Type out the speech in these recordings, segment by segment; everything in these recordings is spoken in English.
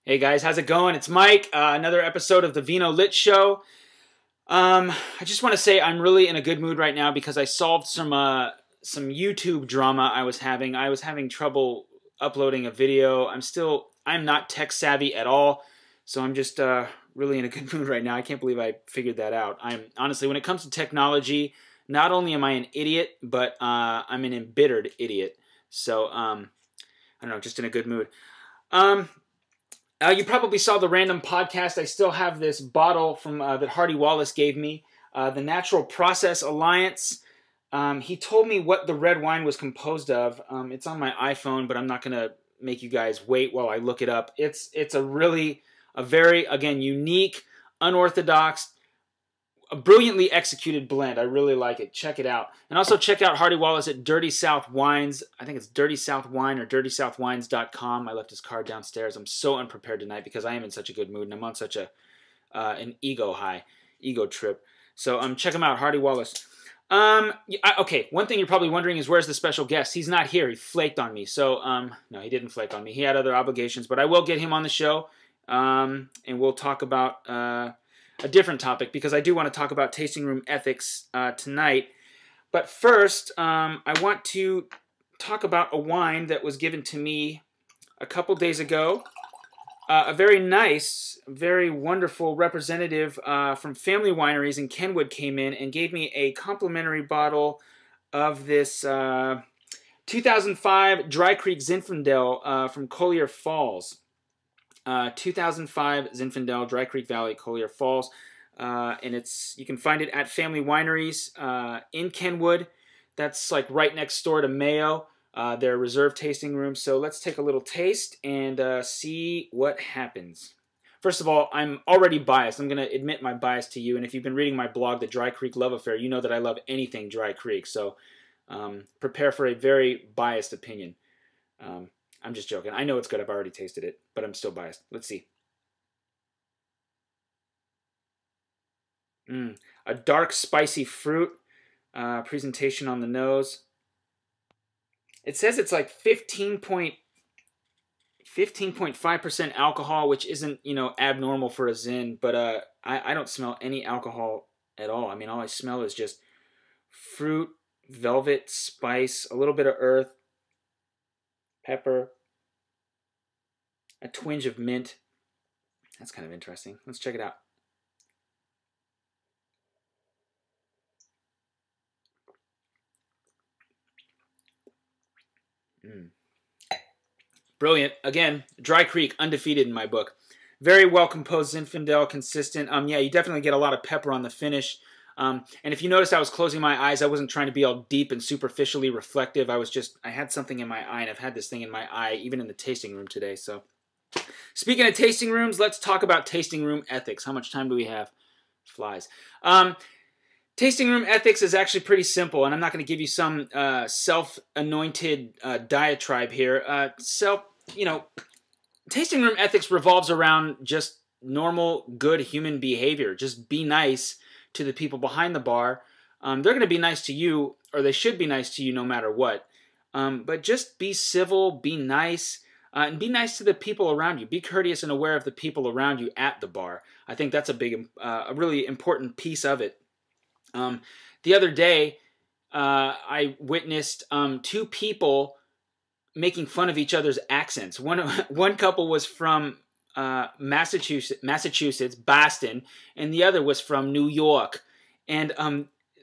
Hey guys, how's it going? It's Mike. Another episode of the vinoLit show. I just want to say I'm really in a good mood right now because I solved some YouTube drama I was having. I was having trouble uploading a video. I'm not tech savvy at all, so I'm just really in a good mood right now. I can't believe I figured that out. Honestly, when it comes to technology, not only am I an idiot, but I'm an embittered idiot. So I don't know, just in a good mood. You probably saw the random podcast. I still have this bottle from that Hardy Wallace gave me, the Natural Process Alliance. He told me what the red wine was composed of. It's on my iPhone, but I'm not going to make you guys wait while I look it up. It's a very, again, unique, unorthodox, a brilliantly executed blend. I really like it. Check it out. And also check out Hardy Wallace at Dirty South Wines. I think it's Dirty South Wine or dirtysouthwines.com. I left his card downstairs. I'm so unprepared tonight because I am in such a good mood and I'm on such an ego trip. So check him out, Hardy Wallace. Okay, one thing you're probably wondering is where's the special guest? He's not here. He flaked on me. So no, he didn't flake on me. He had other obligations, but I will get him on the show, and we'll talk about a different topic because I do want to talk about tasting room ethics tonight. But first, I want to talk about a wine that was given to me a couple days ago. A very nice, very wonderful representative from Family Wineries in Kenwood came in and gave me a complimentary bottle of this 2005 Dry Creek Zinfandel from Collier Falls. 2005 Zinfandel, Dry Creek Valley, Collier Falls. And you can find it at Family Wineries in Kenwood. That's like right next door to Mayo, their reserve tasting room. So let's take a little taste and see what happens. First of all, I'm already biased. I'm going to admit my bias to you. And if you've been reading my blog, The Dry Creek Love Affair, you know that I love anything Dry Creek. So prepare for a very biased opinion. I'm just joking. I know it's good. I've already tasted it, but I'm still biased. Let's see. A dark, spicy fruit presentation on the nose. It says it's like 15.5% alcohol, which isn't, abnormal for a Zin, but I don't smell any alcohol at all. I mean, all I smell is just fruit, velvet, spice, a little bit of earth, pepper, a twinge of mint. That's kind of interesting. Let's check it out. Brilliant. Again, Dry Creek, undefeated in my book. Very well composed Zinfandel, consistent. Yeah, you definitely get a lot of pepper on the finish. And if you notice I was closing my eyes, I wasn't trying to be all deep and superficially reflective. I had something in my eye, and I've had this thing in my eye even in the tasting room today. So, speaking of tasting rooms, let's talk about tasting room ethics. How much time do we have? Flies. Tasting room ethics is actually pretty simple, and I'm not going to give you some self-anointed diatribe here. Tasting room ethics revolves around just normal, good human behavior. Just be nice to the people behind the bar. They're going to be nice to you, or they should be nice to you no matter what. But just be civil, be nice, and be nice to the people around you. Be courteous and aware of the people around you at the bar. I think that's a really important piece of it. The other day, I witnessed two people making fun of each other's accents. One couple was from Massachusetts, Boston, and the other was from New York. And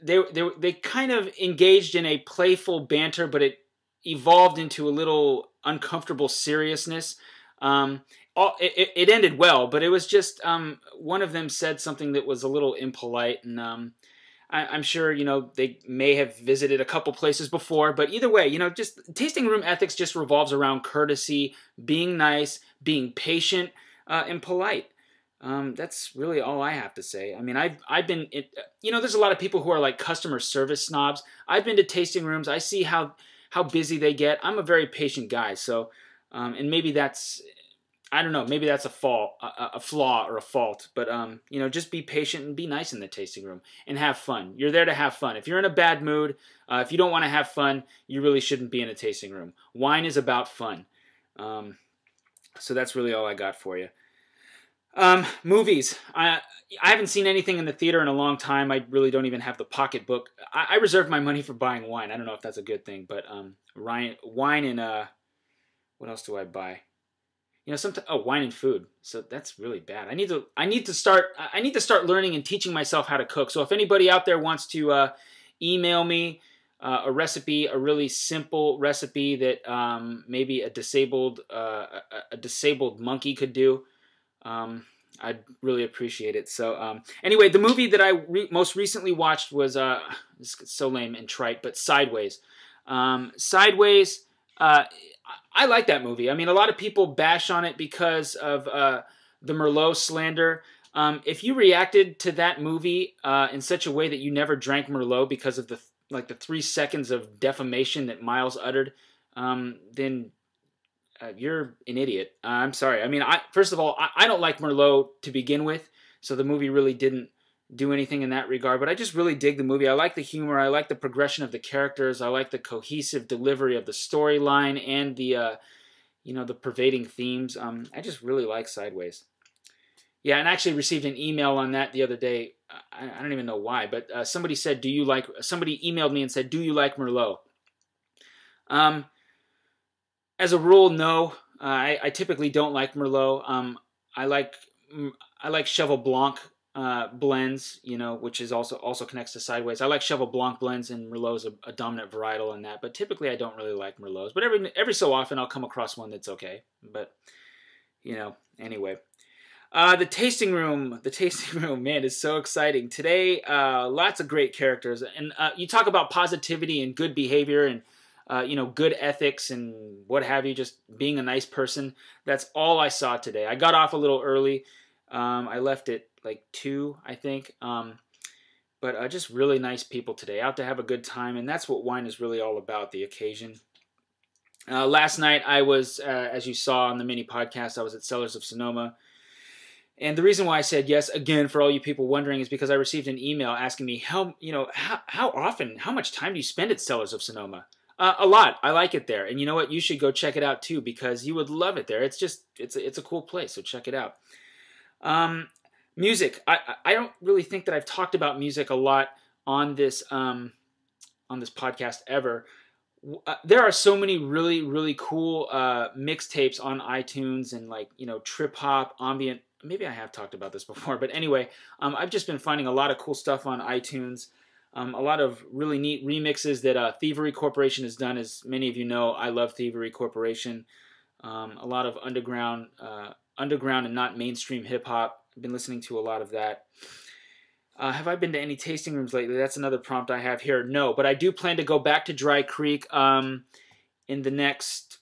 they kind of engaged in a playful banter, but it evolved into a little uncomfortable seriousness. It ended well, but it was just one of them said something that was a little impolite, and I'm sure, they may have visited a couple places before, but either way, just tasting room ethics just revolves around courtesy, being nice, being patient, and polite. That's really all I have to say. I mean, I've been, there's a lot of people who are like customer service snobs. I've been to tasting rooms. I see how busy they get. I'm a very patient guy. So, and maybe that's, I don't know, maybe that's a flaw or a fault, but just be patient and be nice in the tasting room and have fun. You're there to have fun. If you're in a bad mood, if you don't want to have fun, you really shouldn't be in a tasting room. Wine is about fun. So that's really all I got for you. Movies. I haven't seen anything in the theater in a long time. I really don't even have the pocketbook. I reserve my money for buying wine. I don't know if that's a good thing, but wine and what else do I buy? You know, sometimes wine and food. So that's really bad. I need to start learning and teaching myself how to cook. So if anybody out there wants to email me a recipe, a really simple recipe that maybe a disabled monkey could do, I'd really appreciate it. So anyway, the movie that I most recently watched was it's so lame and trite, but Sideways. Sideways. I like that movie. I mean, a lot of people bash on it because of the Merlot slander. If you reacted to that movie in such a way that you never drank Merlot because of the 3 seconds of defamation that Miles uttered, then you're an idiot. I'm sorry. I mean, first of all, I don't like Merlot to begin with, so the movie really didn't do anything in that regard. But I just really dig the movie. I like the humor. I like the progression of the characters. I like the cohesive delivery of the storyline and the the pervading themes. I just really like Sideways. Yeah, and I actually received an email on that the other day. I don't even know why, but somebody said, somebody emailed me and said, do you like Merlot? As a rule, no. I typically don't like Merlot. I like Cheval Blanc blends, which is also connects to Sideways. I like Cheval Blanc blends, and Merlot is a dominant varietal in that. But typically, I don't really like Merlots. But every so often, I'll come across one that's okay. But anyway. The tasting room, man, is so exciting. Today, lots of great characters. And you talk about positivity and good behavior and, good ethics and what have you, just being a nice person. That's all I saw today. I got off a little early. I left at like 2, I think. But just really nice people today, out to have a good time. And that's what wine is really all about, the occasion. Last night, I was, as you saw on the mini podcast, I was at Cellars of Sonoma. And the reason why I said yes, again, for all you people wondering, is because I received an email asking me how much time do you spend at Cellars of Sonoma? A lot. I like it there. And you know what? You should go check it out too, because you would love it there. It's a cool place, so check it out. Music. I don't really think that I've talked about music a lot on this podcast ever. There are so many really, really cool mixtapes on iTunes and trip hop, ambient. Maybe I have talked about this before, but anyway, I've just been finding a lot of cool stuff on iTunes. A lot of really neat remixes that Thievery Corporation has done. As many of you know, I love Thievery Corporation. A lot of underground and not mainstream hip hop. I've been listening to a lot of that. Have I been to any tasting rooms lately? That's another prompt I have here. No, but I do plan to go back to Dry Creek in the next...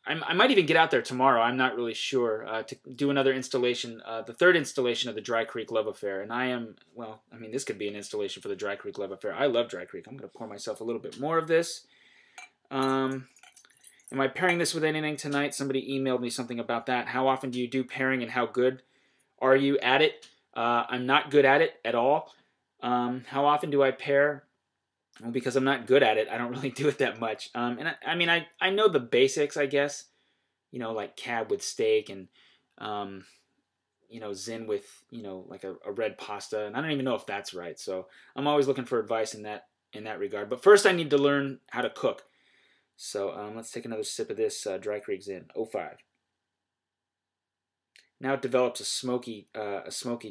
I might even get out there tomorrow. I'm not really sure, to do another installation, the third installation of the Dry Creek Love Affair. And this could be an installation for the Dry Creek Love Affair. I love Dry Creek. I'm going to pour myself a little bit more of this. Am I pairing this with anything tonight? Somebody emailed me something about that. How often do you do pairing, and how good are you at it? I'm not good at it at all. How often do I pair? Well, because I'm not good at it, I don't really do it that much. I know the basics, I guess. Like cab with steak and, Zin with, like a red pasta. And I don't even know if that's right. So I'm always looking for advice in that regard. But first I need to learn how to cook. So let's take another sip of this Dry Creek Zin 05. Now it develops a smoky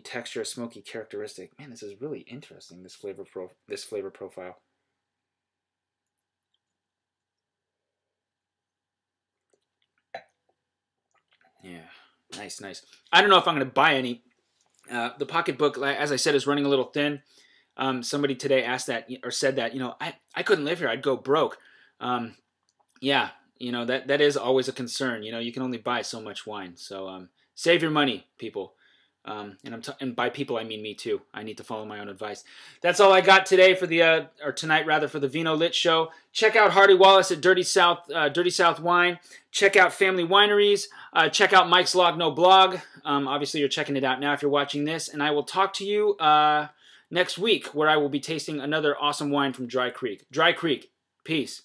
texture, a smoky characteristic. Man, this is really interesting, this flavor profile. Yeah, nice. I don't know if I'm going to buy any. The pocketbook, as I said, is running a little thin. Somebody today asked that, or said that, I couldn't live here. I'd go broke. Yeah, that is always a concern. You can only buy so much wine. So save your money, people. And by people, I mean me too. I need to follow my own advice. That's all I got today for tonight for the vinoLit show. Check out Hardy Wallace at Dirty South Wine. Check out Family Wineries. Check out Mike's Log No Blog. Obviously, you're checking it out now if you're watching this. And I will talk to you next week, where I will be tasting another awesome wine from Dry Creek. Dry Creek. Peace.